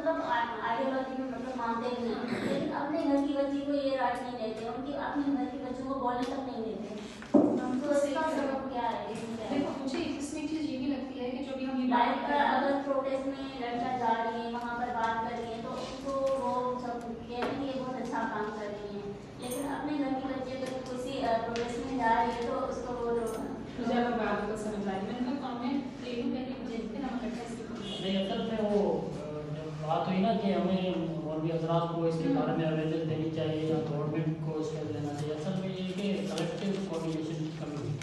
मतलब आइडियोलॉजी में मतलब मानते ही नहीं, लेकिन अपने घर की बच्ची को ये राइट नहीं देते, उनकी अपने घर की बच्चों को बोलने तक नहीं देते। तो इसका सबब क्या है? देखो मुझे इसमें चीज़ ये भी लगती है कि जो भी हम लाइक अगर प्रोटेस्ट में लड़कियां जा रही है, वहाँ पर बात कर रही है, तो उनको वो सब कहते हैं ये बहुत अच्छा काम कर रही है, लेकिन अपने घर की बच्ची अगर किसी प्रोटेस्ट में जा रही है तो उसको वो मुझे अगर बात को समझ आई, मैंने कहा कमेंट ले लूँ पहले मुझे इतना इकट्ठा नहीं, असल में वो जब बात हुई ना कि हमें मौलवी हजरात को इसके बारे में अवेयरनेस देनी चाहिए या गवर्नमेंट को स्टेप लेना चाहिए, असल में ये है कि कलेक्टिव कोऑर्डिनेशन की कमी है।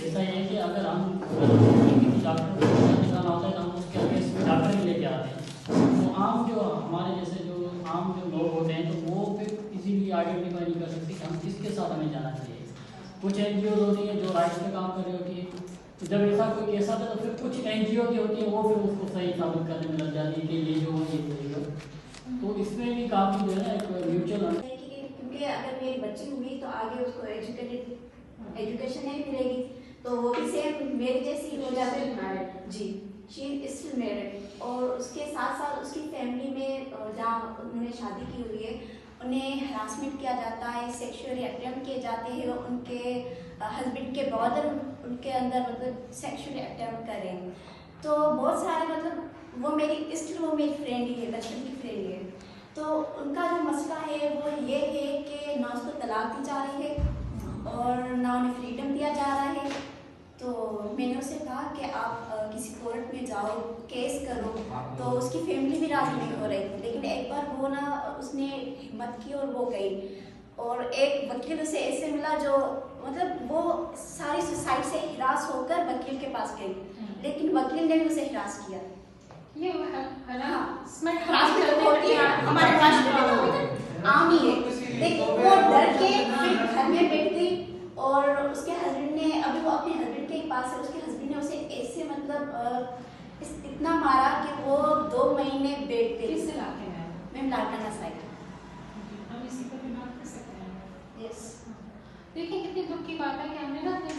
ऐसा है कि अगर हम किसी डॉक्टर को दिखाना होता है तो हम उसके अगेंस्ट डॉक्टर ही लेके आते हैं, तो आम जो हमारे जैसे जो आम जो लोग होते हैं तो वो फिर इजीली आइडेंटिफाई नहीं कर सकते कि हम किसके साथ हमें जाना चाहिए। कुछ NGO होती है जो राइट्स पे काम कर रही होती है, तो जब ऐसा कोई केस आता है तो फिर कुछ NGO की होती है वो फिर उसको सही साबित करने में लग जाती है कि ये जो ये सही हो। तो इसमें भी काफ़ी जो है ना एक म्यूचुअल, क्योंकि अगर मेरी बच्ची हुई तो आगे उसको एजुकेशन नहीं मिलेगी, तो वो भी सेम मेरी जैसी हो जाती है जी। शी इज स्टिल मैरिड, और उसके साथ साथ उसकी फैमिली में जहाँ उन्होंने शादी की हुई है उन्हें हरासमेंट किया जाता है, सेक्सुअली अटेम्प्ट किए जाते हैं, उनके हस्बैंड के ब्रदर उनके अंदर मतलब सेक्सुअली अटेम्प्ट करें। तो बहुत सारे मतलब वो मेरी स्टिल वो मेरी फ्रेंड ही है, बचपन की फ्रेंड ही है। तो उनका जो मसला है वो ये है कि ना उसको तलाक दी जा रही है और ना उन्हें फ्रीडम दिया जा रहा है। तो मैंने उसे कहा कि आप किसी कोर्ट में जाओ, केस करो, तो उसकी फैमिली भी राजी नहीं हो रही थी, लेकिन एक बार वो ना उसने हिम्मत की और वो गई, और एक वकील उसे ऐसे मिला जो मतलब वो सारी सोसाइटी से हिरास होकर वकील के पास गई, लेकिन वकील ने भी उसे हिरास किया। ये है ना, इसमें हरासमेंट होती है हमारे पास आम ही है, लेकिन वो डर के फिर घर में बैठ गई, और उसके हस्बैंड ने, अभी वो अपने हस्बैंड के पास है, उसके हस्बैंड ने उसे ऐसे मतलब इतना मारा कि वो 2 महीने बेड पे। किस इलाके में? Ma'am Larkana side. हम इसी पर भी बात कर सकते हैं। यस। देखिए कितनी दुख की बात है कि हमने ना अपने